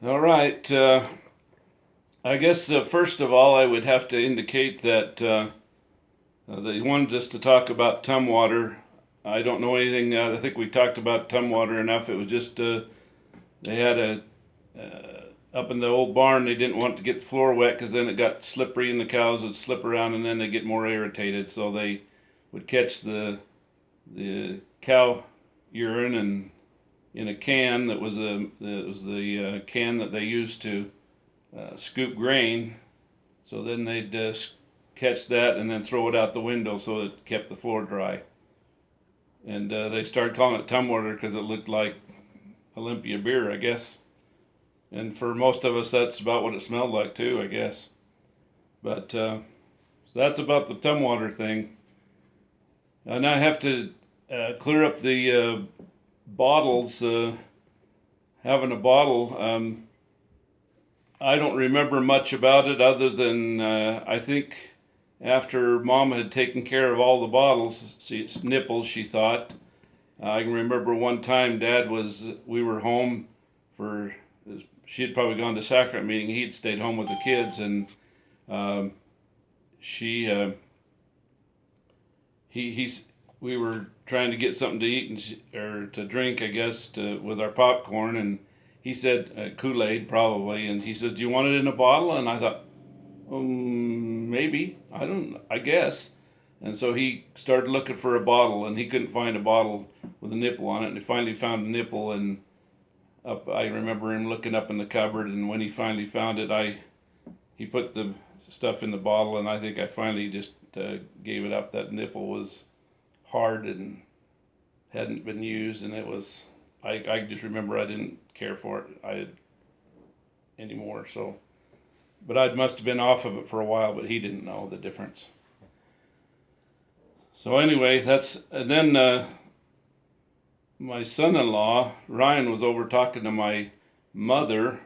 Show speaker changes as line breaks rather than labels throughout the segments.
All right. I guess first of all, I would have to indicate that they wanted us to talk about Tumwater. I don't know anything. I think we talked about Tumwater enough. It was just they had a up in the old barn. They didn't want to get the floor wet because then it got slippery and the cows would slip around and then they get more irritated. So they would catch the cow urine and in a can that was the can that they used to scoop grain. So then they'd catch that and then throw it out the window so it kept the floor dry. And they started calling it Tumwater because it looked like Olympia beer, I guess. And for most of us, that's about what it smelled like too, I guess. But that's about the Tumwater thing. And I have to clear up the bottles. Having a bottle. I don't remember much about it other than I think after Mom had taken care of all the bottles, nipples, she thought. I can remember one time we were home for, she had probably gone to sacrament meeting. He'd stayed home with the kids, and um, she, he's, we were trying to get something to eat or to drink, I guess, with our popcorn, and he said Kool-Aid probably, and he says, "Do you want it in a bottle?" And I thought, maybe. I don't. I guess. And so he started looking for a bottle, and he couldn't find a bottle with a nipple on it. And he finally found a nipple, and up. I remember him looking up in the cupboard, and when he finally found it, he put the stuff in the bottle, and I think I finally just gave it up. That nipple was hard and hadn't been used, and it was. I just remember I didn't care for it anymore. So, but I must have been off of it for a while, but he didn't know the difference. So anyway, that's and then my son-in-law Ryan was over talking to my mother,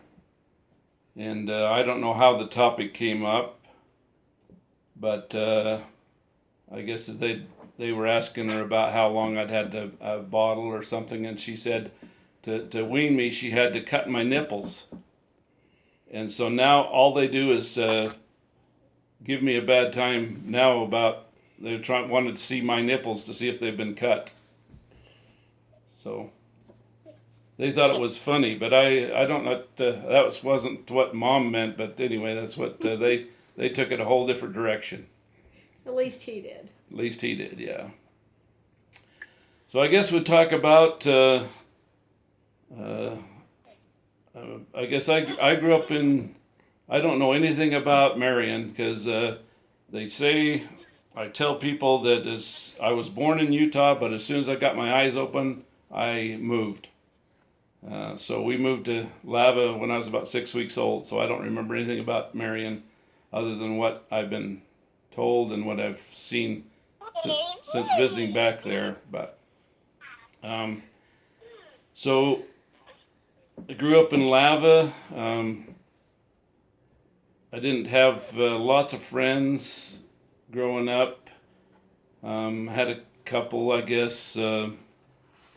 and I don't know how the topic came up, but I guess they were asking her about how long I'd had a bottle or something, and she said to wean me she had to cut my nipples, and so now all they do is give me a bad time now about wanted to see my nipples to see if they've been cut. So they thought it was funny, but I don't know. Wasn't what Mom meant, but anyway, that's what they took it a whole different direction.
At least he did.
At least he did, yeah. So I guess we'll talk about. Uh, I guess I grew up in. I don't know anything about Marion because they say I tell people that I was born in Utah, but as soon as I got my eyes open, I moved. So we moved to Lava when I was about 6 weeks old. So I don't remember anything about Marion, other than what I've been told and what I've seen since visiting back there. But um, so I grew up in Lava. I didn't have lots of friends growing up. Had a couple, I guess.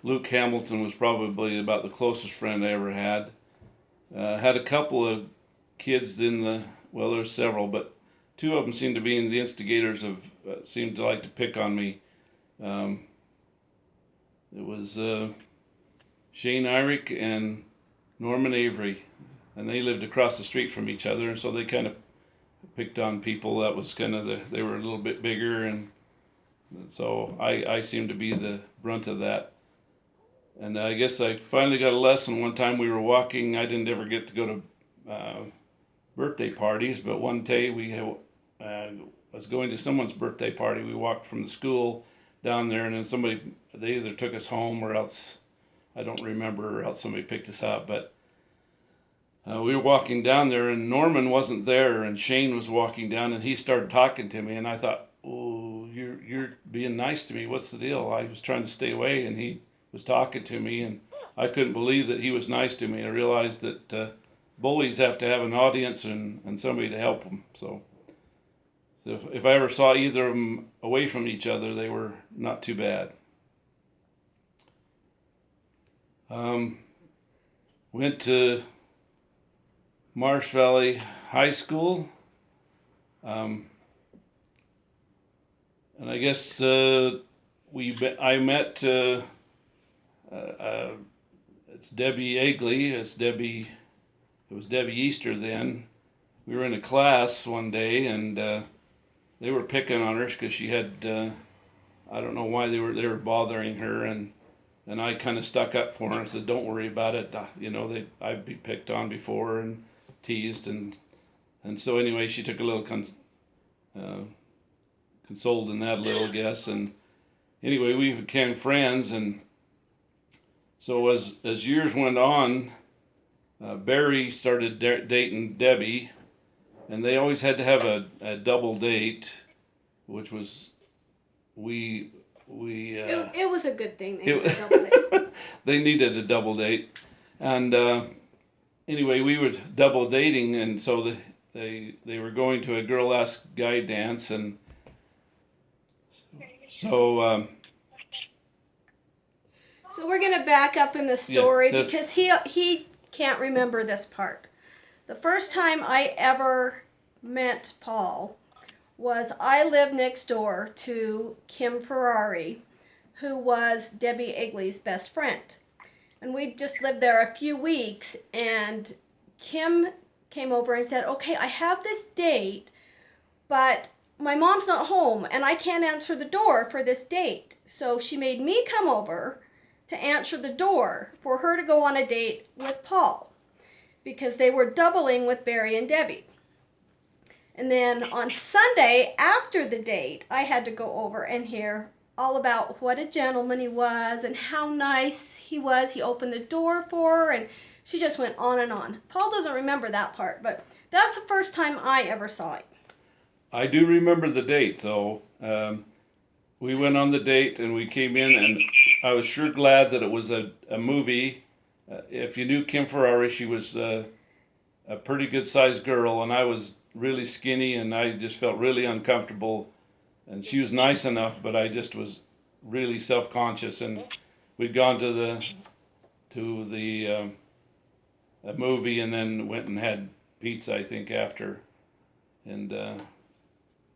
Luke Hamilton was probably about the closest friend I ever had. Had a couple of kids well, there's several, but two of them seemed to be the instigators seemed to like to pick on me. Um, it was Shane Irick and Norman Avery, and they lived across the street from each other, and so they kind of picked on people. That was kind of they were a little bit bigger, and so I seemed to be the brunt of that. And I guess I finally got a lesson one time we were walking. I didn't ever get to go to birthday parties, but one day was going to someone's birthday party. We walked from the school down there, and then they either took us home or else, I don't remember, or else somebody picked us up. But we were walking down there, and Norman wasn't there, and Shane was walking down, and he started talking to me, and I thought, "Oh, you're being nice to me. What's the deal?" I was trying to stay away, and he was talking to me, and I couldn't believe that he was nice to me. I realized that bullies have to have an audience and somebody to help them. So if I ever saw either of them away from each other, they were not too bad. Um, went to Marsh Valley High School. Um, and I guess I met it's Debbie Egley. It was Debbie Easter then. We were in a class one day, and they were picking on her because she had I don't know why they were bothering her, and I kind of stuck up for her and said, "Don't worry about it. I'd be picked on before and teased, and so anyway, she took a little consoled in that a little, I guess, and anyway, we became friends, and so as years went on, Barry started dating Debbie, and they always had to have a double date, which was
It was a good thing they
it-
had a double date.
they needed a double date, and anyway, we were double dating, and so they were going to a girl ask guy dance, and so
So we're gonna back up in the story
that's-
because he can't remember this part. The first time I ever met Paul was I lived next door to Kim Ferrari, who was Debbie Egley's best friend. And we just lived there a few weeks, and Kim came over and said, "Okay, I have this date, but my mom's not home and I can't answer the door for this date." So she made me come over to answer the door for her to go on a date with Paul because they were doubling with Barry and Debbie. And then on Sunday after the date, I had to go over and hear all about what a gentleman he was and how nice he was. He opened the door for her, and she just went on and on. Paul doesn't remember that part, but that's the first time I ever saw it.
I do remember the date, though. We went on the date, and we came in, and I was sure glad that it was a movie. If you knew Kim Ferrari, she was a pretty good-sized girl, and I was really skinny, and I just felt really uncomfortable. And she was nice enough, but I just was really self-conscious. And we'd gone to the a movie, and then went and had pizza, I think, after. And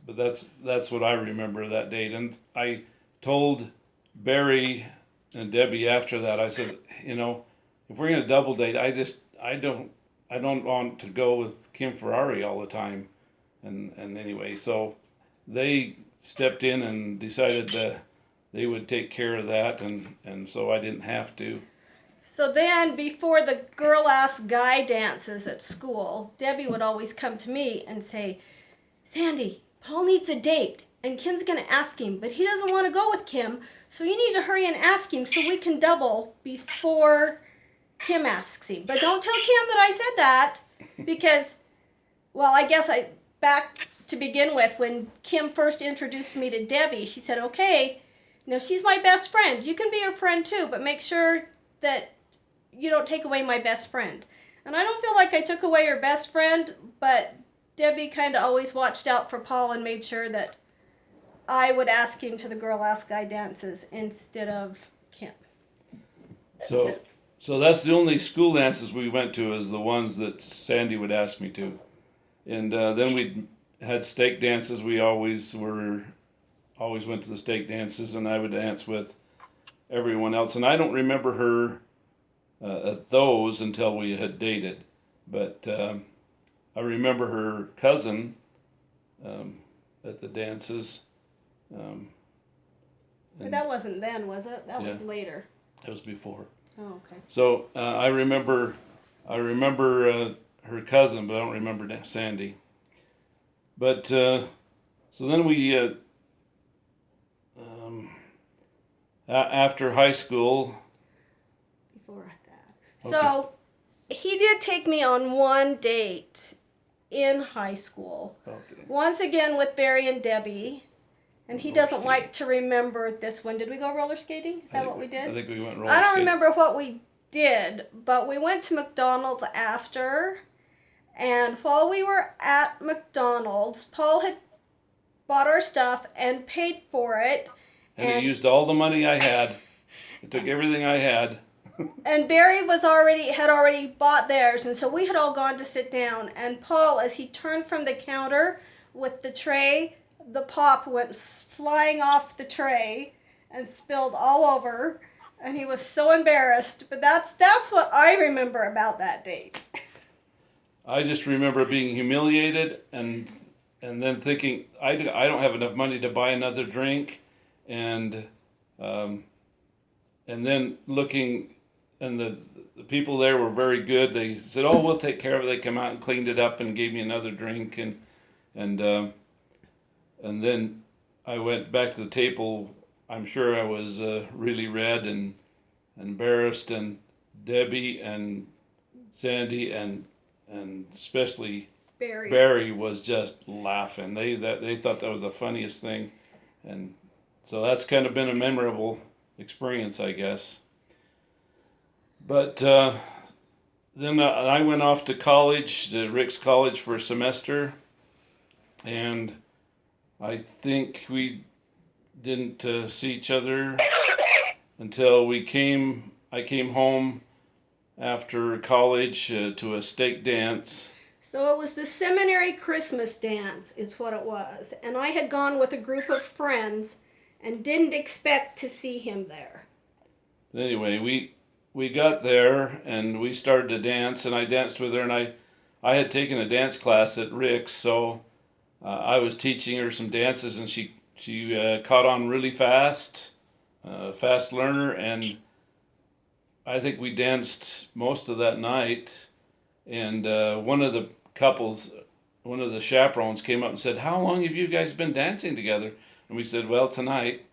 but that's what I remember of that date. And I told Barry and Debbie after that, I said, if we're gonna double date, I don't want to go with Kim Ferrari all the time. And anyway, so they stepped in and decided they would take care of that, and so I didn't have to.
So then, before the girl ask guy dances at school, Debbie would always come to me and say, "Sandy, Paul needs a date, and Kim's going to ask him, but he doesn't want to go with Kim, so you need to hurry and ask him so we can double before Kim asks him. But don't tell Kim that I said that, because, well, I guess back to begin with, when Kim first introduced me to Debbie, she said, "Okay, she's my best friend. You can be her friend too, but make sure that you don't take away my best friend." And I don't feel like I took away her best friend, but Debbie kind of always watched out for Paul and made sure that I would ask him to the girl ask guy dances instead of Kim.
So that's the only school dances we went to, is the ones that Sandy would ask me to. And then we had stake dances. We always went to the stake dances, and I would dance with everyone else. And I don't remember her at those until we had dated. But I remember her cousin at the dances.
But that wasn't then, was it? That was
Yeah.
later.
That was before.
Oh, okay.
So I remember her cousin, but I don't remember Sandy. But so then we after high school.
Before that.
Okay.
So he did take me on one date in high school.
Okay.
Once again with Barry and Debbie. And he doesn't like to remember this one. Did we go roller skating? Is that what we did?
I think we went roller
I don't
skating.
remember what we did, but we went to McDonald's after. And while we were at McDonald's, Paul had bought our stuff and paid for it.
And he used all the money I had. It took everything I had.
And Barry had already bought theirs, and so we had all gone to sit down. And Paul, as he turned from the counter with the tray, the pop went flying off the tray and spilled all over, and he was so embarrassed. But that's what I remember about that date.
I just remember being humiliated and then thinking I don't have enough money to buy another drink, and um, and then looking, and the people there were very good. They said, "Oh, we'll take care of it." They come out and cleaned it up and gave me another drink, and and then I went back to the table. I'm sure I was really red and embarrassed, and Debbie and Sandy and especially
Barry.
Barry was just laughing. They thought that was the funniest thing, and so that's kind of been a memorable experience, I guess. But then I went off to college, to Rick's College, for a semester, and I think we didn't see each other until I came home after college to a stake dance.
So it was the seminary Christmas dance, is what it was. And I had gone with a group of friends and didn't expect to see him there.
Anyway, we got there and we started to dance, and I danced with her, and I had taken a dance class at Rick's, so I was teaching her some dances, and she caught on really fast, fast learner, and I think we danced most of that night. And one of the couples, one of the chaperones, came up and said, "How long have you guys been dancing together?" And we said, "Well, tonight."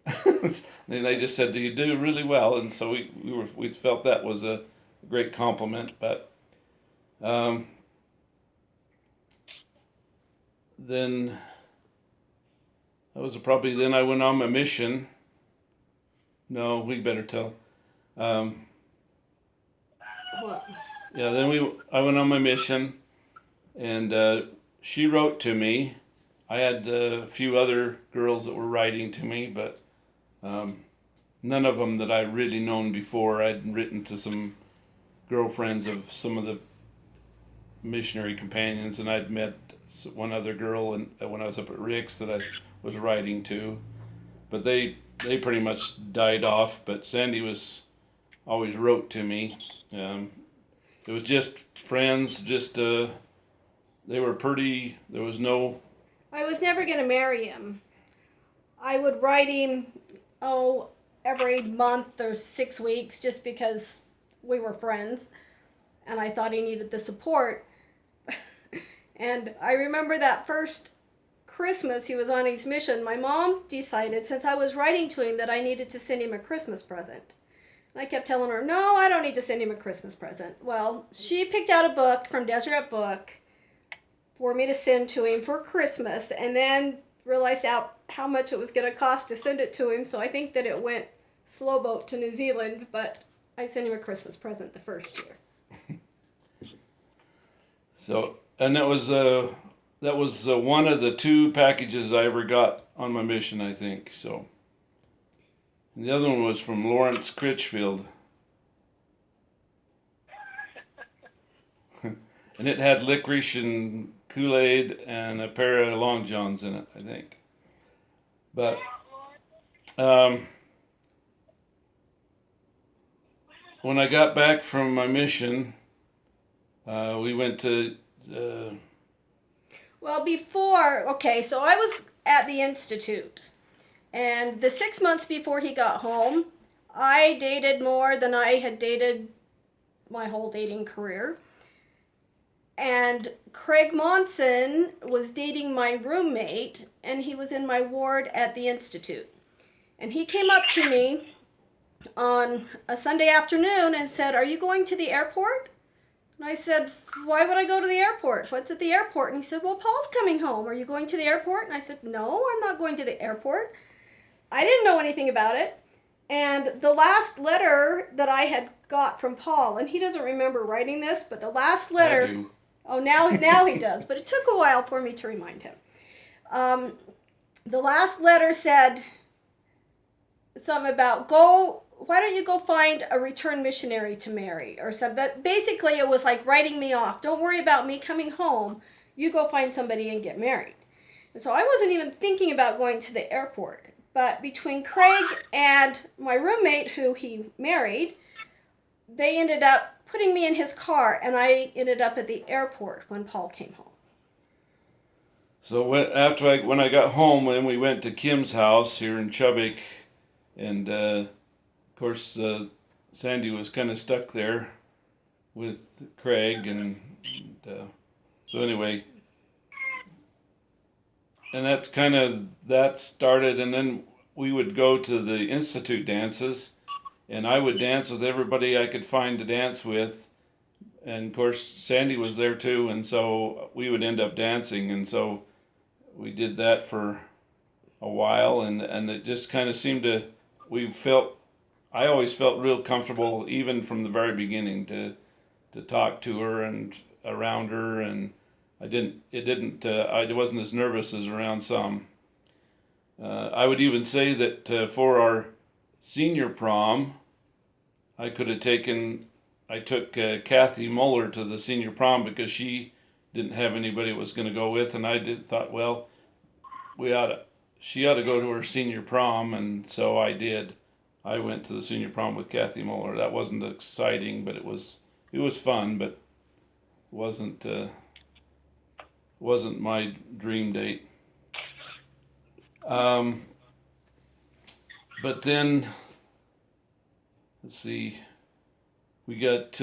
And they just said, "You do really well," and so we felt that was a great compliment. But then that was probably then I went on my mission. No, we better tell.
What?
Yeah, then I went on my mission, and she wrote to me. I had a few other girls that were writing to me, but none of them that I'd really known before. I'd written to some girlfriends of some of the missionary companions, and I'd met one other girl when I was up at Rick's that I was writing to, but they pretty much died off. But Sandy always wrote to me. It was just friends. Just they were pretty. There was no.
I was never going to marry him. I would write him, every month or 6 weeks just because we were friends and I thought he needed the support. And I remember that first Christmas he was on his mission, my mom decided, since I was writing to him, that I needed to send him a Christmas present. And I kept telling her, "No, I don't need to send him a Christmas present." Well, she picked out a book from Deseret Book for me to send to him for Christmas, and then realized how much it was going to cost to send it to him, so I think that it went slow boat to New Zealand, but I sent him a Christmas present the first year.
So, and that was one of the 2 packages I ever got on my mission, I think. So, and the other one was from Lawrence Critchfield, and it had licorice and Kool-Aid and a pair of Long Johns in it, I think. But when I got back from my mission, we went to.
Well, so I was at the Institute, and the 6 months before he got home, I dated more than I had dated my whole dating career. And Craig Monson was dating my roommate, and he was in my ward at the Institute. And he came up to me on a Sunday afternoon and said, "Are you going to the airport?" And I said, "Why would I go to the airport? What's at the airport?" And he said, "Well, Paul's coming home. Are you going to the airport?" And I said, "No, I'm not going to the airport." I didn't know anything about it. And the last letter that I had got from Paul, and he doesn't remember writing this, but the last letter...
I do.
Oh, now he does, but it took a while for me to remind him. The last letter said something about go why don't you go find a return missionary to marry or something. But basically, it was like writing me off. Don't worry about me coming home. You go find somebody and get married. And so I wasn't even thinking about going to the airport. But between Craig and my roommate, who he married, they ended up putting me in his car, and I ended up at the airport when Paul came home.
So when I got home, then we went to Kim's house here in Chubbuck, and of course Sandy was kind of stuck there with Craig, and so anyway, and that started, and then we would go to the institute dances, and I would dance with everybody I could find to dance with, and of course Sandy was there too, and so we would end up dancing, and so we did that for a while, and it just kind of seemed to, I always felt real comfortable even from the very beginning to talk to her and around her, and I wasn't as nervous as around some. I would even say that for our senior prom, I took Kathy Muller to the senior prom because she didn't have anybody that was going to go with, and thought, well, she ought to go to her senior prom, and so I did. I went to the senior prom with Kathy Muller. That wasn't exciting, but it was fun, but wasn't my dream date. But then, let's see, we got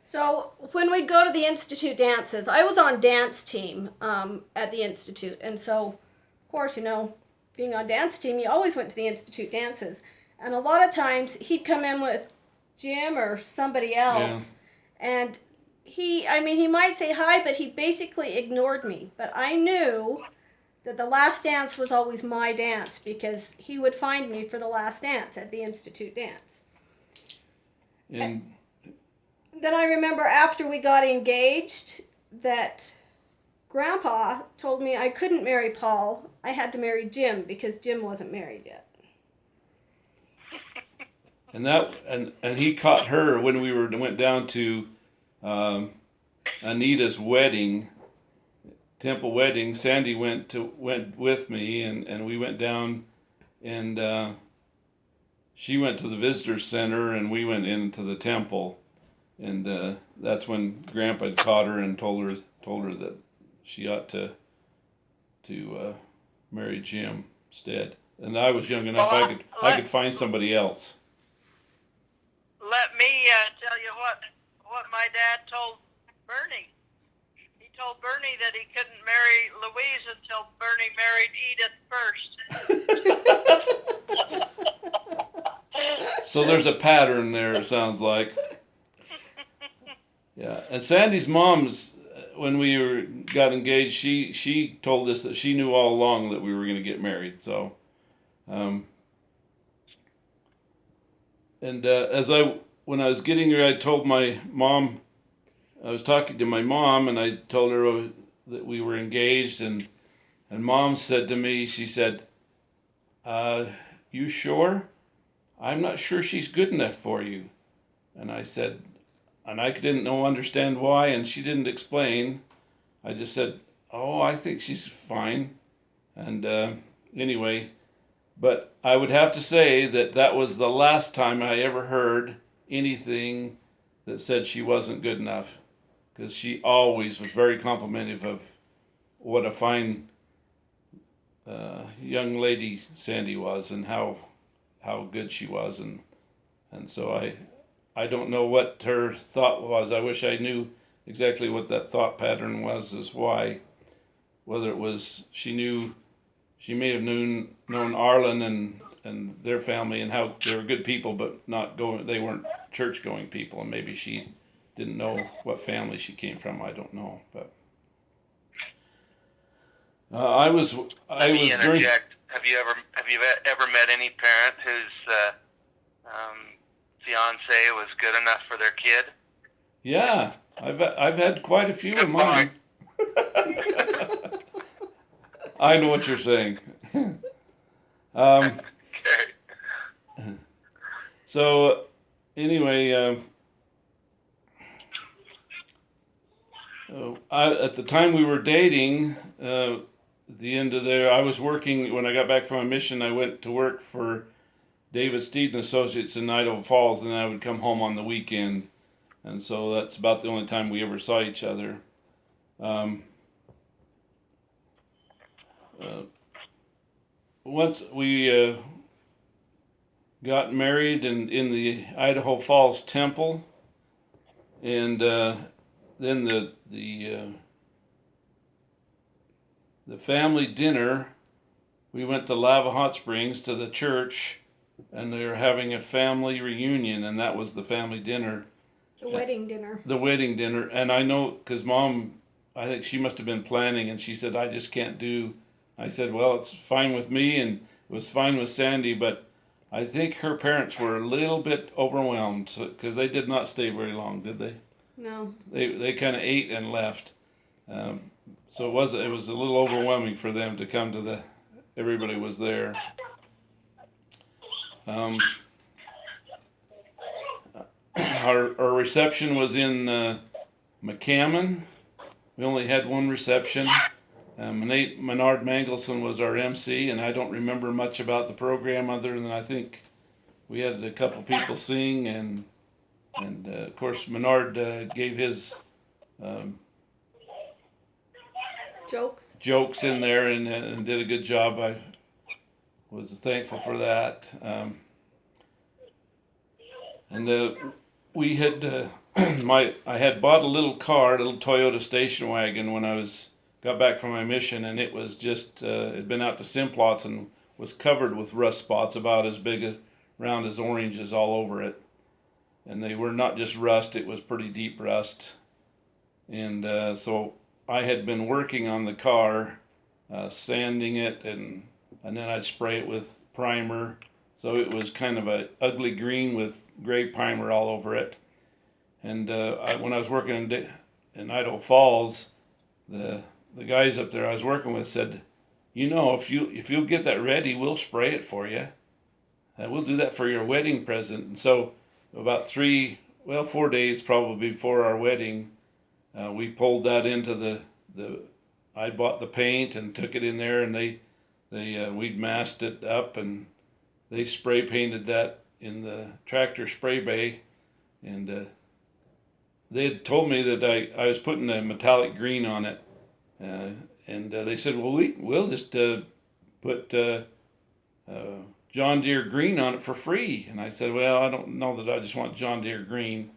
So when we'd go to the Institute dances, I was on dance team at the Institute. And so, of course, being on dance team, you always went to the Institute dances. And a lot of times he'd come in with Jim or somebody else. Yeah. And he might say hi, but he basically ignored me. But I knew that the last dance was always my dance because he would find me for the last dance at the Institute dance. And then I remember after we got engaged that Grandpa told me I couldn't marry Paul. I had to marry Jim because Jim wasn't married yet.
And he caught her when we went down to Anita's wedding, temple wedding. Sandy went with me, and we went down, and she went to the visitor center, and we went into the temple. And that's when Grandpa caught her and told her that she ought to marry Jim instead. And I was young enough; I could find somebody else.
Let me tell you what my dad told Bernie. He told Bernie that he couldn't marry Louise until Bernie married Edith first.
So there's a pattern there. It sounds like. Yeah, and Sandy's mom's, when we got engaged, she told us that she knew all along that we were going to get married. So, and when I was getting her, I told my mom, I was talking to my mom, and I told her that we were engaged, and Mom said to me, she said, "You sure? I'm not sure she's good enough for you." And I said. And I didn't understand why, and she didn't explain. I just said, "Oh, I think she's fine." And anyway, but I would have to say that was the last time I ever heard anything that said she wasn't good enough, because she always was very complimentary of what a fine young lady Sandy was, and how good she was, and so I don't know what her thought was. I wish I knew exactly what that thought pattern was, as why. Whether it was she may have known Arlen and their family and how they were good people, but they weren't church going people, and maybe she didn't know what family she came from. I don't know, but I was
interject. Have you ever met any parent whose fiance was good enough for their kid?
Yeah, I've had quite a few of mine. I know what you're saying.
Okay.
So anyway, at the time we were dating, at the end of there, I was working. When I got back from my mission, I went to work for David Steed and Associates in Idaho Falls, and I would come home on the weekend, and so that's about the only time we ever saw each other. Once we got married in the Idaho Falls Temple, and then the family dinner, we went to Lava Hot Springs to the church, and they were having a family reunion, and that was the family dinner,
The wedding dinner.
the wedding dinner. And I know because Mom, I think she must have been planning, and she said, I just can't do. I said, well, it's fine with me, and it was fine with Sandy, but I think her parents were a little bit overwhelmed because they did not stay very long, did they?
No.
They kind of ate and left. So it was a little overwhelming for them to come to the. Everybody was there. Our reception was in McCammon. We only had one reception. Menard Mangelson was our MC, and I don't remember much about the program other than I think we had a couple people sing, and of course Menard gave his jokes in there and did a good job. I was thankful for that. We had I had bought a little Toyota station wagon when I got back from my mission, and it was just it'd been out to Simplots and was covered with rust spots about as big around as oranges all over it, and they were not just rust; it was pretty deep rust, and so I had been working on the car, sanding it, and then I'd spray it with primer. So it was kind of a ugly green with gray primer all over it. And when I was working in Idaho Falls, the guys up there I was working with said, if you'll get that ready, we'll spray it for you. We'll do that for your wedding present. And so about 4 days probably before our wedding, we pulled that into I bought the paint and took it in there, and we'd masked it up, and they spray painted that in the tractor spray bay, and they had told me that I was putting a metallic green on it, and they said, well, we'll just put John Deere green on it for free. And I said, well, I don't know that I just want John Deere green,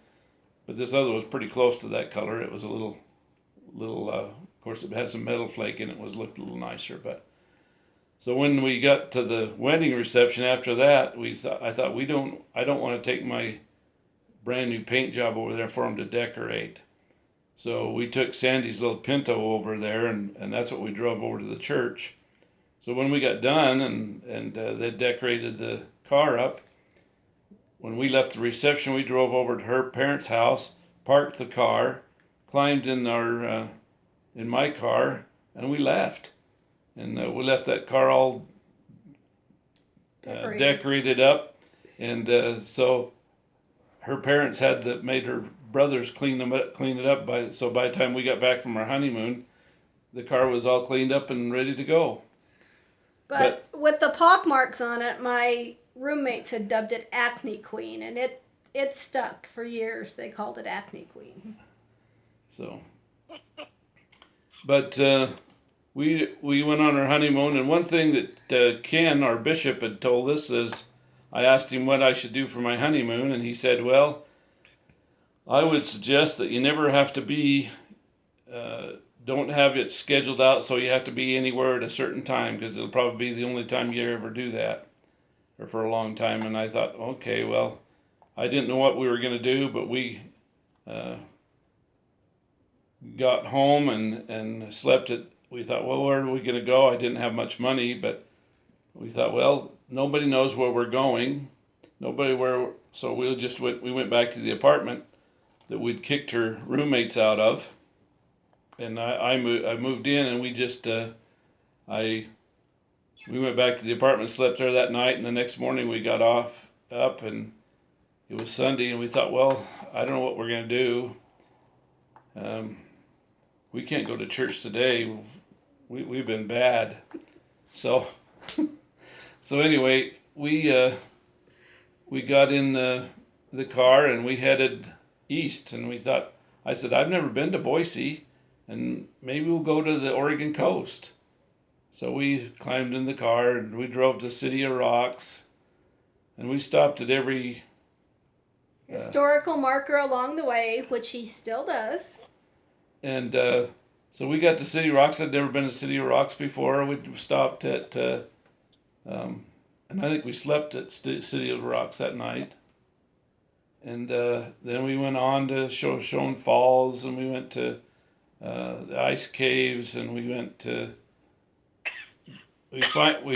but this other was pretty close to that color. It was a little of course it had some metal flake in it, looked a little nicer. But so when we got to the wedding reception after that, I thought I don't want to take my brand new paint job over there for them to decorate. So we took Sandy's little Pinto over there, and that's what we drove over to the church. So when we got done and they decorated the car up, when we left the reception, we drove over to her parents' house, parked the car, climbed in my car, and we left. And we left that car all decorated up, and so her parents made her brothers clean it up. So by the time we got back from our honeymoon, the car was all cleaned up and ready to go.
But with the pock marks on it, my roommates had dubbed it Acne Queen, and it stuck for years. They called it Acne Queen.
So, but we went on our honeymoon, and one thing that Ken, our bishop, had told us is, I asked him what I should do for my honeymoon, and he said, well, I would suggest that you never have to be, don't have it scheduled out so you have to be anywhere at a certain time, because it'll probably be the only time you ever do that, or for a long time. And I thought, okay, well, I didn't know what we were going to do, but we got home and slept at, we thought, well, where are we going to go? I didn't have much money, but we thought, well, nobody knows where we're going. So we went back to the apartment that we'd kicked her roommates out of. And I moved in, and we just We went back to the apartment, slept there that night, and the next morning we got up, and it was Sunday, and we thought, well, I don't know what we're gonna do. We can't go to church today. We've been bad, so anyway, we got in the car and we headed east, and we thought, I said, I've never been to Boise, and maybe we'll go to the Oregon coast. So we climbed in the car and we drove to City of Rocks, and we stopped at every
Historical marker along the way, which he still does.
and so we got to City of Rocks. I'd never been to City of Rocks before. We stopped at and I think we slept at City of Rocks that night. And then we went on to Shoshone Falls, and we went to the ice caves, and we went to. We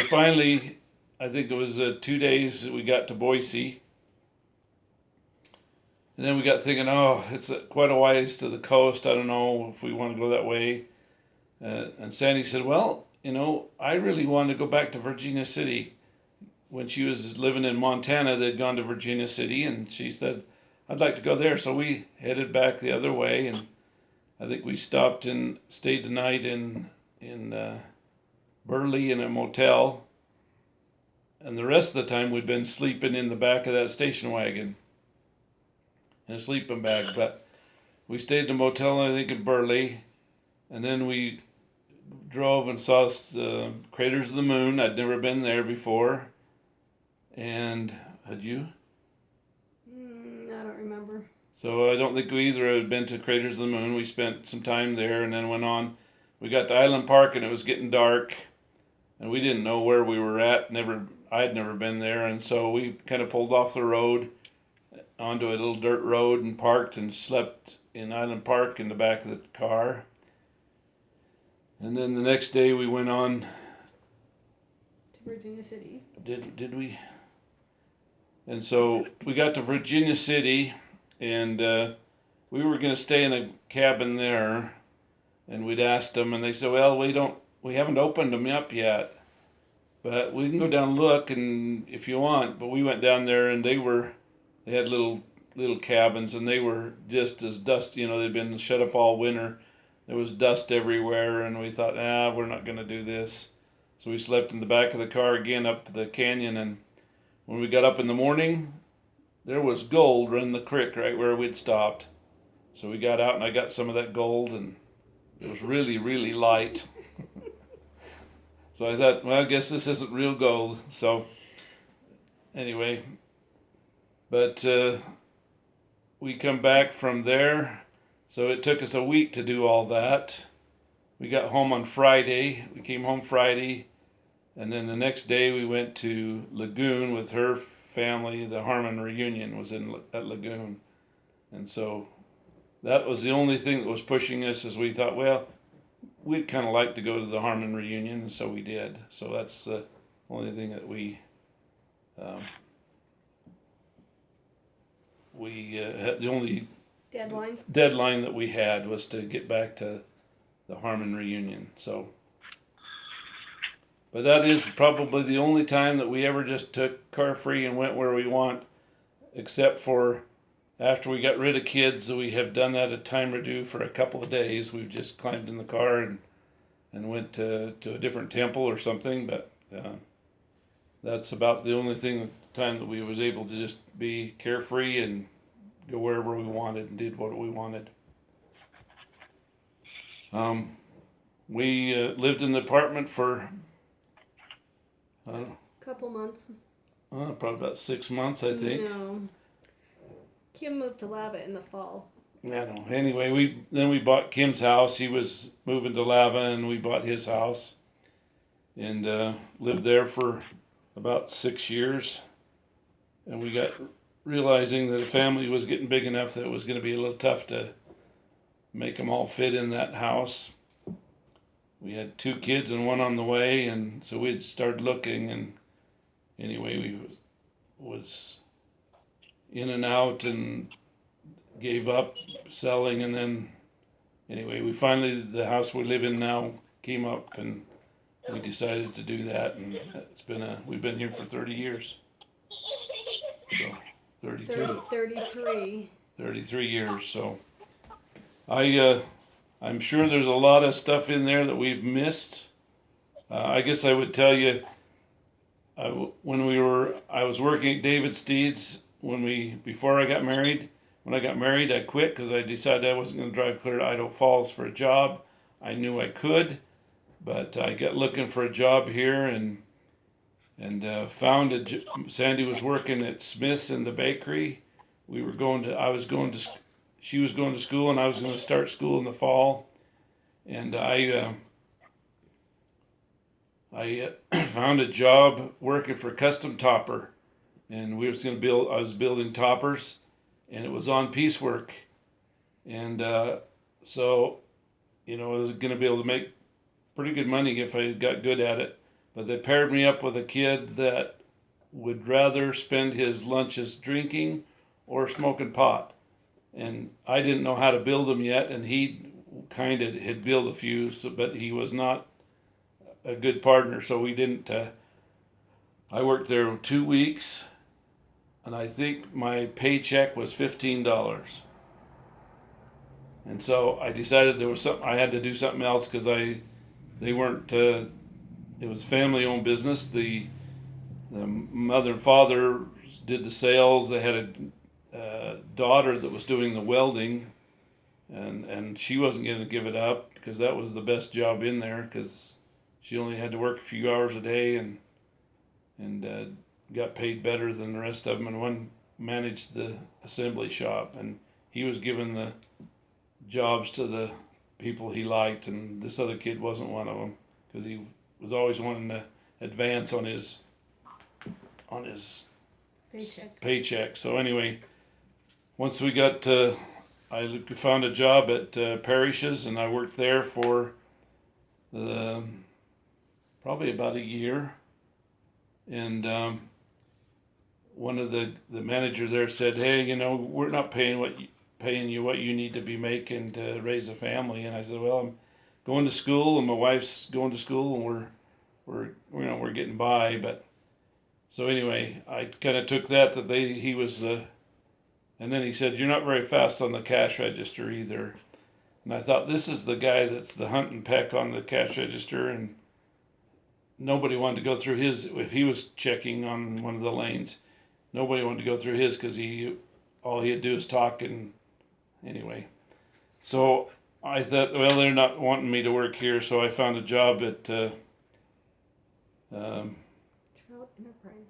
finally, I think it was 2 days that we got to Boise. And then we got thinking, oh, it's quite a ways to the coast. I don't know if we want to go that way. And Sandy said, well, I really want to go back to Virginia City. When she was living in Montana, they'd gone to Virginia City, and she said, I'd like to go there. So we headed back the other way, and I think we stopped and stayed the night in Burley in a motel. And the rest of the time we'd been sleeping in the back of that station wagon in a sleeping bag. But we stayed in a motel, I think, in Burley, and then we drove and saw Craters of the Moon. I'd never been there before. And had you?
I don't remember.
So I don't think we either had been to Craters of the Moon. We spent some time there and then went on. We got to Island Park and it was getting dark, and we didn't know where we were at. I'd never been there, and so we kind of pulled off the road onto a little dirt road and parked and slept in Island Park in the back of the car. And then the next day we went on.
To Virginia City.
Did we? And so we got to Virginia City, and we were going to stay in a cabin there, and we'd asked them, and they said, well, we haven't opened them up yet, but we can go down and look, and if you want. But we went down there, and they had little cabins, and they were just as dusty. They'd been shut up all winter. There was dust everywhere, and we thought, we're not going to do this. So we slept in the back of the car again up the canyon, and when we got up in the morning, there was gold in the creek right where we'd stopped. So we got out, and I got some of that gold, and it was really, really light. So I thought, well, I guess this isn't real gold. So anyway, but we come back from there. So it took us a week to do all that. We got home on Friday. We came home Friday. And then the next day we went to Lagoon with her family. The Harmon reunion was at Lagoon. And so that was the only thing that was pushing us, as we thought, well, we'd kind of like to go to the Harmon reunion, and so we did. So that's the only thing that we had. The only deadline that we had was to get back to the Harmon reunion. So, but that is probably the only time that we ever just took car free and went where we want, except for after we got rid of kids. We have done that at Time Redu for a couple of days. We've just climbed in the car and went to a different temple or something. But that's about the only time that we was able to just be carefree and go wherever we wanted and did what we wanted. We lived in the apartment for
couple months.
Probably about 6 months, I think.
No. Kim moved to Lava in the fall.
I don't know. Anyway, we bought Kim's house. He was moving to Lava, and we bought his house and lived there for about 6 years. And we got realizing that a family was getting big enough that it was going to be a little tough to make them all fit in that house. We had 2 kids and one on the way, and so we'd started looking, and anyway, we was in and out and gave up selling, and then anyway, we finally, the house we live in now came up, and we decided to do that, and we've been here for 30 years. So 32,
33.
33 years. So I'm sure there's a lot of stuff in there that we've missed. I guess I would tell you, I was working at David Steed's before I got married. When I got married, I quit because I decided I wasn't going to drive clear to Idaho Falls for a job. I knew I could, but I got looking for a job here and found Sandy was working at Smith's in the bakery. She was going to school and I was going to start school in the fall. And I found a job working for Custom Topper, and I was building toppers, and it was on piecework, and so, I was going to be able to make pretty good money if I got good at it. But they paired me up with a kid that would rather spend his lunches drinking or smoking pot, and I didn't know how to build them yet, and he kind of had built a few, but he was not a good partner, so we didn't. I worked there 2 weeks, and I think my paycheck was $15. And so I decided there was something I had to do something else because they weren't. It was family-owned business. The mother and father did the sales. They had a daughter that was doing the welding, and she wasn't going to give it up because that was the best job in there because she only had to work a few hours a day and got paid better than the rest of them. And one managed the assembly shop, and he was giving the jobs to the people he liked, and this other kid wasn't one of them because he was always wanting to advance on his paycheck. So anyway, once we got I found a job at Parrish's, and I worked there for probably about a year, and one of the manager there said, "Hey, we're not paying you what you need to be making to raise a family." And I said, "Well, I'm going to school, and my wife's going to school, and we're getting by." But so anyway, I kind of took that he was, and then he said, "You're not very fast on the cash register either." And I thought, this is the guy that's the hunt and peck on the cash register, and nobody wanted to go through his. If he was checking on one of the lanes, nobody wanted to go through his because all he'd do is talk. And anyway, so I thought, well, they're not wanting me to work here, so I found a job at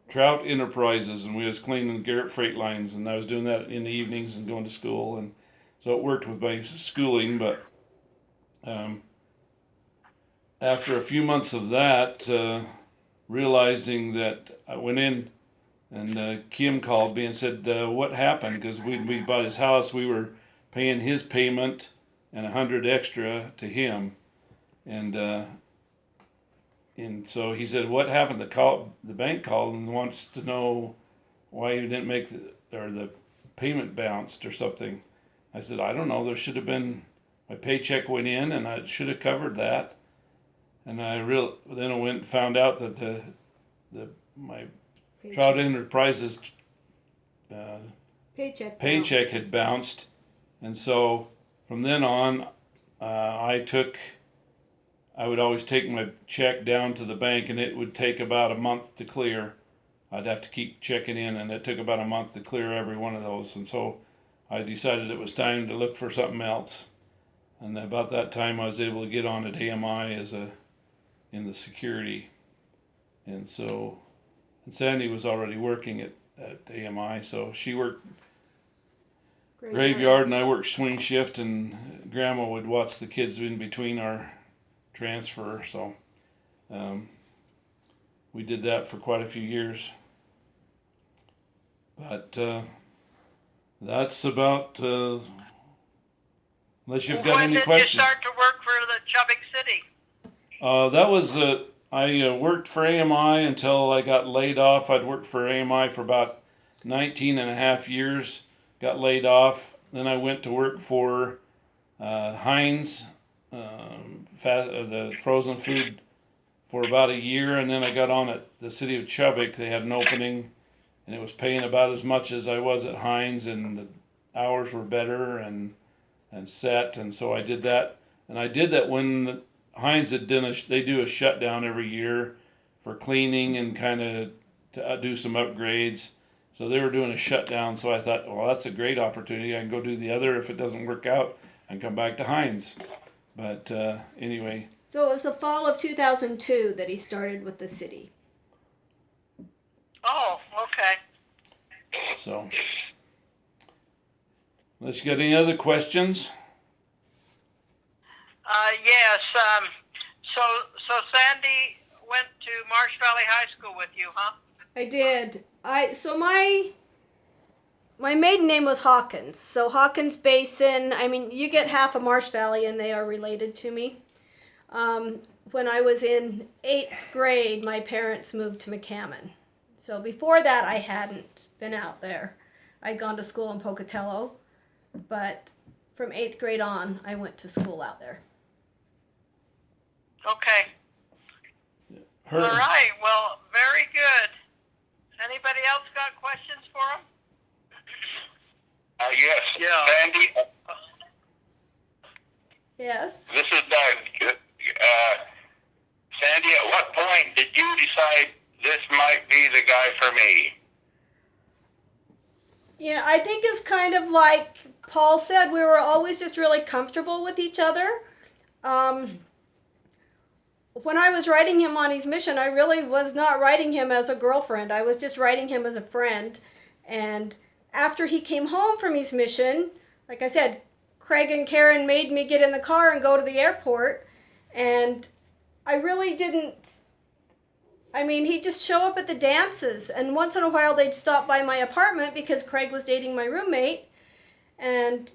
Trout Enterprises, and we was cleaning Garrett freight lines, and I was doing that in the evenings and going to school, and so it worked with my schooling. But after a few months of that, realizing that I went in, and Kim called me and said, "What happened?" Because we bought his house, we were paying his payment and $100 extra to him, and so he said, "What happened?" The bank called and wants to know why you didn't make the payment bounced or something. I said, "I don't know. There should have been, my paycheck went in, and I should have covered that." And then I went and found out that my Trout Enterprises paycheck had bounced, and so from then on, I would always take my check down to the bank, and it would take about a month to clear. I'd have to keep checking in, and it took about a month to clear every one of those. And so I decided it was time to look for something else. And about that time, I was able to get on at AMI in the security. And Sandy was already working at AMI, so she worked graveyard, and I worked swing shift, and Grandma would watch the kids in between our transfer. So we did that for quite a few years. But that's about, unless you've got any questions.
When did you start to work for the Chubbuck City?
That was, I worked for AMI until I got laid off. I'd worked for AMI for about 19 and a half years, got laid off. Then I went to work for Heinz, the frozen food for about a year, and then I got on at the city of Chubbuck. They had an opening, and it was paying about as much as I was at Heinz, and the hours were better and set, and so I did that. And I did that when Heinz had done they do a shutdown every year for cleaning and kind of to do some upgrades. So they were doing a shutdown, so I thought, well, that's a great opportunity. I can go do the other. If it doesn't work out, I can come back to Heinz. But anyway.
So it was the fall of 2002 that he started with the city.
Oh, okay.
So, unless you got any other questions?
Yes. So Sandy went to Marsh Valley High School with you, huh?
I did. My maiden name was Hawkins. So Hawkins Basin, I mean, you get half of Marsh Valley and they are related to me. When I was in 8th grade, my parents moved to McCammon. So before that, I hadn't been out there. I'd gone to school in Pocatello, but from 8th grade on, I went to school out there.
Okay. All right. Well, very good. Anybody else got questions for him?
Yes.
Yeah.
Sandy,
Yes.
this is Doug. Sandy, at what point did you decide this might be the guy for me?
Yeah, I think it's kind of like Paul said, we were always just really comfortable with each other. When I was writing him on his mission, I really was not writing him as a girlfriend. I was just writing him as a friend. And after he came home from his mission, like I said, Craig and Karen made me get in the car and go to the airport. And I really didn't, I mean, he'd just show up at the dances. And once in a while, they'd stop by my apartment because Craig was dating my roommate. And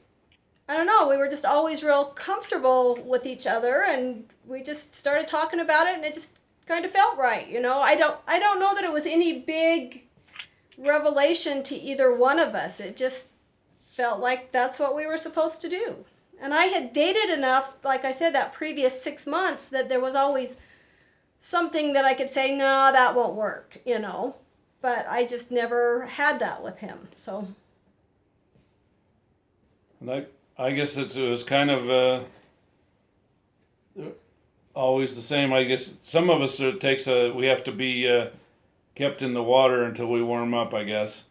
I don't know, we were just always real comfortable with each other, and we just started talking about it, and it just kind of felt right, you know. I don't know that it was any big revelation to either one of us. It just felt like that's what we were supposed to do. And I had dated enough, like I said, that previous 6 months, that there was always something that I could say, no, that won't work, you know. But I just never had that with him, so.
And I guess it was kind of always the same. I guess some of us we have to be kept in the water until we warm up, I guess.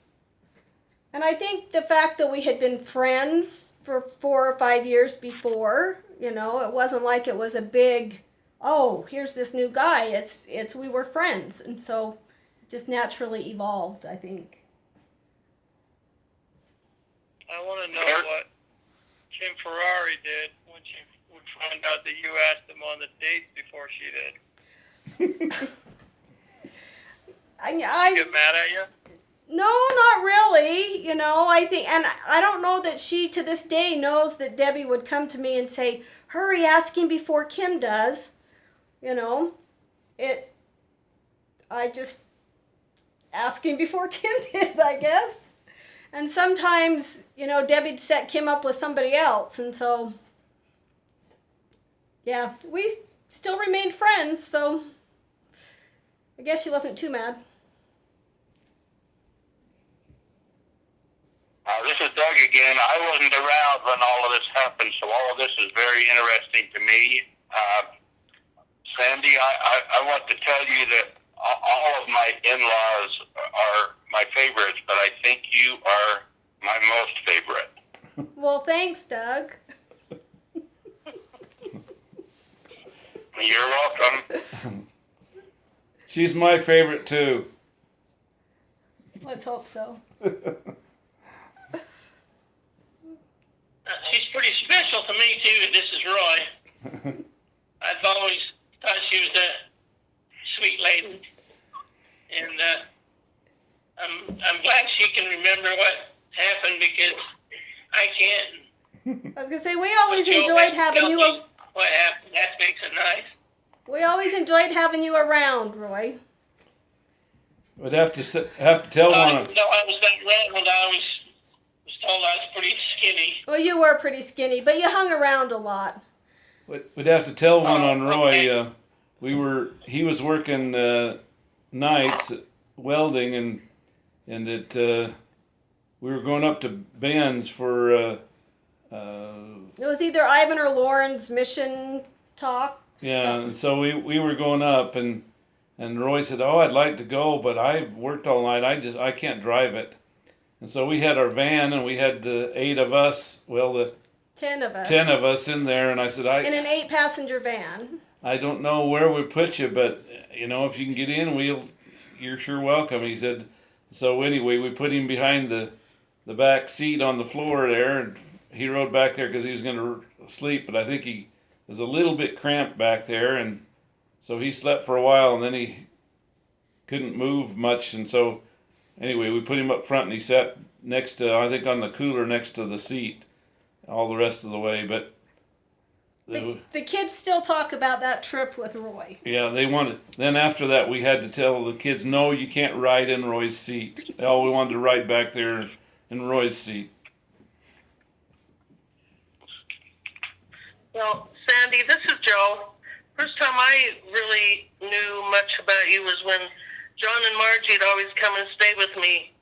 And I think the fact that we had been friends for 4 or 5 years before, you know, it wasn't like it was a big, oh, here's this new guy. It's we were friends, and so it just naturally evolved, I think.
I want to know what Kim Ferrari did when she would find out that you asked him on the date before she did.
I
Get mad at you?
No, not really. You know, I think, and I don't know that she to this day knows that Debbie would come to me and say, hurry, ask him before Kim does. You know, I just ask him before Kim did, I guess. And sometimes, you know, Debbie'd set Kim up with somebody else, and so, yeah, we still remained friends, so I guess she wasn't too mad.
This is Doug again. I wasn't around when all of this happened, so all of this is very interesting to me. Sandy, I want to tell you that all of my in-laws are my favorites, but I think you are my most favorite.
Well, thanks, Doug.
You're welcome.
She's my favorite too.
Let's hope so.
She's pretty special to me too. This is Roy. I've always thought she was a sweet lady, and I'm glad she can remember what happened because I can't.
I was gonna say we always enjoyed having you.
What happened? That makes it nice.
We always enjoyed having you around, Roy.
Would have to tell
I
one.
didn't know I was that round. I was told I was pretty skinny.
Well, you were pretty skinny, but you hung around a lot.
We'd have to tell one on Roy.
Okay.
he was working nights welding, and we were going up to Ben's for
It was either Ivan or Lauren's mission talk.
yeah, and so we were going up, and Roy said, "Oh, I'd like to go, but I've worked all night. I can't drive it." And so we had our van, and we had the 8 of us. Well, the
10 of us.
10 of us in there, and I said,
In an 8-passenger van.
I don't know where we put you, but if you can get in, you're sure welcome. He said. So anyway, we put him behind the back seat on the floor there, and he rode back there because he was going to sleep. But I think he was a little bit cramped back there, and so he slept for a while, and then he couldn't move much, and so anyway, we put him up front, and he sat next to, I think, on the cooler next to the seat all the rest of the way. But
The kids still talk about that trip with Roy.
yeah, they wanted. Then after that, we had to tell the kids, no, you can't ride in Roy's seat. All we wanted to ride back there in Roy's seat.
Well, Sandy, this is Joe. First time I really knew much about you was when John and Margie'd always come and stay with me.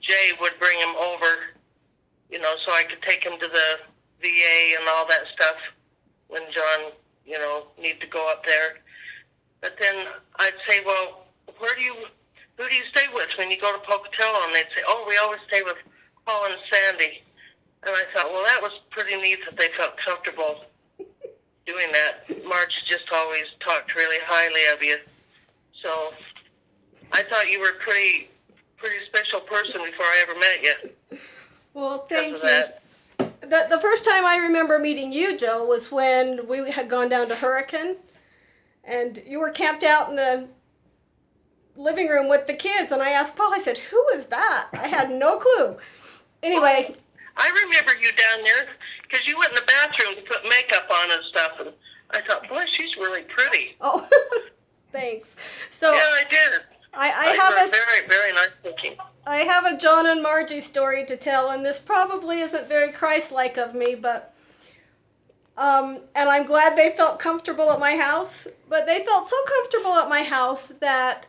Jay would bring him over, so I could take him to the VA and all that stuff when John, needed to go up there. But then I'd say, well, who do you stay with when you go to Pocatello? And they'd say, oh, we always stay with Paul and Sandy. And I thought, well, that was pretty neat that they felt comfortable doing that. Marge just always talked really highly of you. So I thought you were a pretty special person before I ever met you.
Well, thank
Because of
you.
that.
The first time I remember meeting you, Joe, was when we had gone down to Hurricane, and you were camped out in the living room with the kids, and I asked Paul, I said, who is that? I had no clue. Anyway.
I remember you down there because you went in the bathroom to put makeup on and stuff, and I thought, boy, she's really pretty.
Oh, thanks. So
Yeah, I did.
I have
thought
a
very, very nice looking.
I have a John and Margie story to tell, and this probably isn't very Christ-like of me, but and I'm glad they felt comfortable at my house. But they felt so comfortable at my house that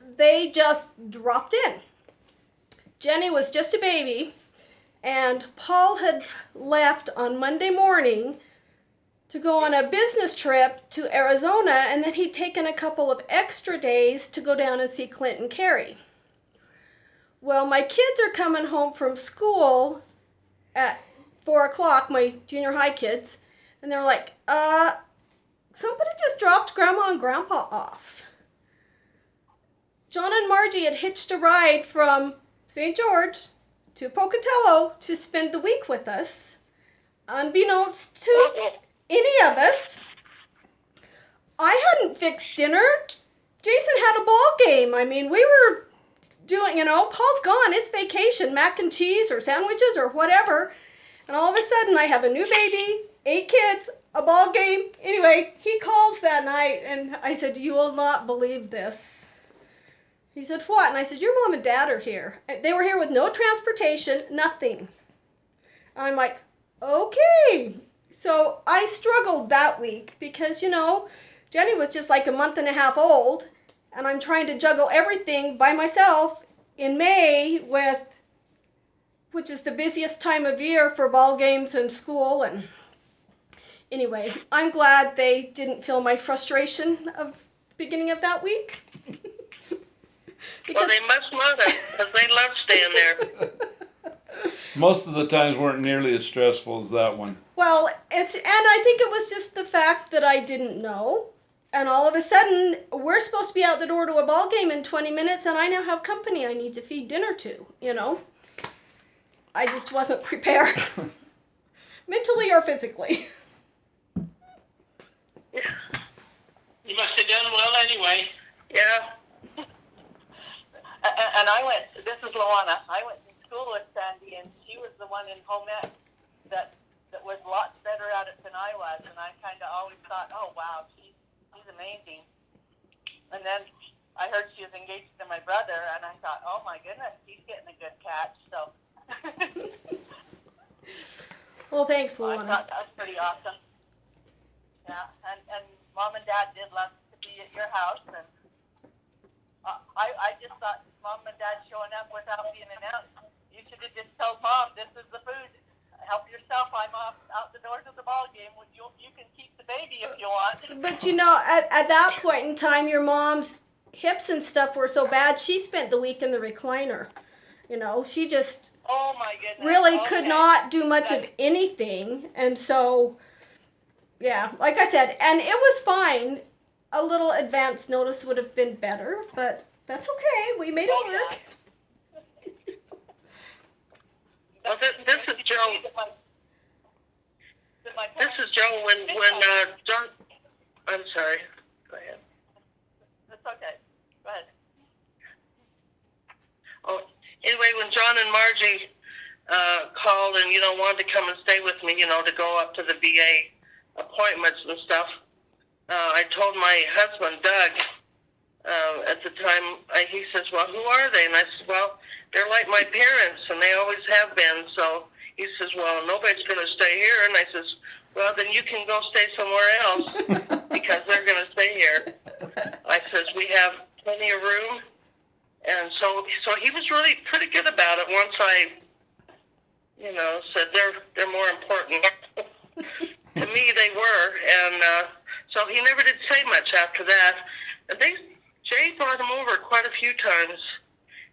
they just dropped in. Jenny was just a baby, and Paul had left on Monday morning to go on a business trip to Arizona, and then he'd taken a couple of extra days to go down and see Clint and Carrie. Well, my kids are coming home from school at 4 o'clock, my junior high kids, and they're like, somebody just dropped Grandma and Grandpa off. John and Margie had hitched a ride from St. George to Pocatello to spend the week with us, unbeknownst to any of us. I hadn't fixed dinner. Jason had a ball game. I mean, we were doing, Paul's gone. It's vacation, mac and cheese or sandwiches or whatever. And all of a sudden, I have a new baby, 8 kids, a ball game. Anyway, he calls that night, and I said, you will not believe this. He said, what? And I said, your mom and dad are here. They were here with no transportation, nothing. I'm like, okay. So I struggled that week because, Jenny was just like a month and a half old, and I'm trying to juggle everything by myself in May which is the busiest time of year for ball games and school. And anyway, I'm glad they didn't feel my frustration of the beginning of that week.
Well, they must love it because they love staying there.
Most of the times weren't nearly as stressful as that one.
Well, and I think it was just the fact that I didn't know. And all of a sudden, we're supposed to be out the door to a ball game in 20 minutes, and I now have company I need to feed dinner to, I just wasn't prepared. Mentally or physically.
You must have done well anyway. Yeah.
And I went, this is Luana, I went to school with Sandy, and she was the one in home ec that was lots better at it than I was, and I kind of always thought, oh, wow, she's amazing. And then I heard she was engaged to my brother, and I thought, oh, my goodness, he's getting a good catch, so.
Well, thanks,
I
Luana.
thought that was pretty awesome. Yeah, and Mom and Dad did love to be at your house, and I just thought Mom and Dad showing up without being announced. You should have just told Mom, this is the food. Help yourself. I'm off out the door to the ball game. You can keep the baby if you want.
But you know, at that point in time, your mom's hips and stuff were so bad, she spent the week in the recliner. You know, she just
Oh my goodness.
really could
Okay.
not do much of
Good.
anything. And so, yeah, like I said, and it was fine. A little advance notice would have been better, but that's okay. We made it
Oh,
work.
yeah.
Well, this is Joe. This is Joe. When John, I'm sorry. Go ahead.
It's okay. Go ahead.
Oh, anyway, when John and Margie called and wanted to come and stay with me, to go up to the VA appointments and stuff, I told my husband Doug at the time. He says, "Well, who are they?" And I said, "Well, they're like my parents, and they always have been." So he says, "Well, nobody's going to stay here." And I says, "Well, then you can go stay somewhere else because they're going to stay here." I says, "We have plenty of room." And so he was really pretty good about it once I, said they're more important. To me, they were. And so he never did say much after that. And Jay brought him over quite a few times.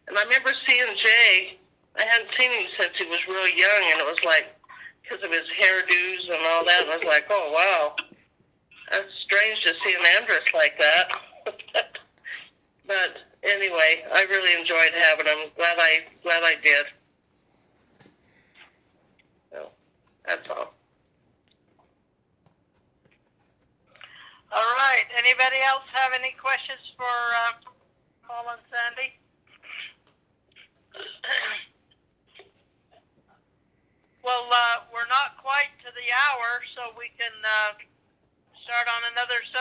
And I remember seeing Jay. I hadn't seen him since he was really young, and it was like, because of his hairdos and all that, and I was like, oh, wow. That's strange to see an Andrus like that. But anyway, I really enjoyed having him. Glad I did. So, that's all.
All right. Anybody else have any questions for Paul and Sandy? Well, we're not quite to the hour, so we can start on another subject.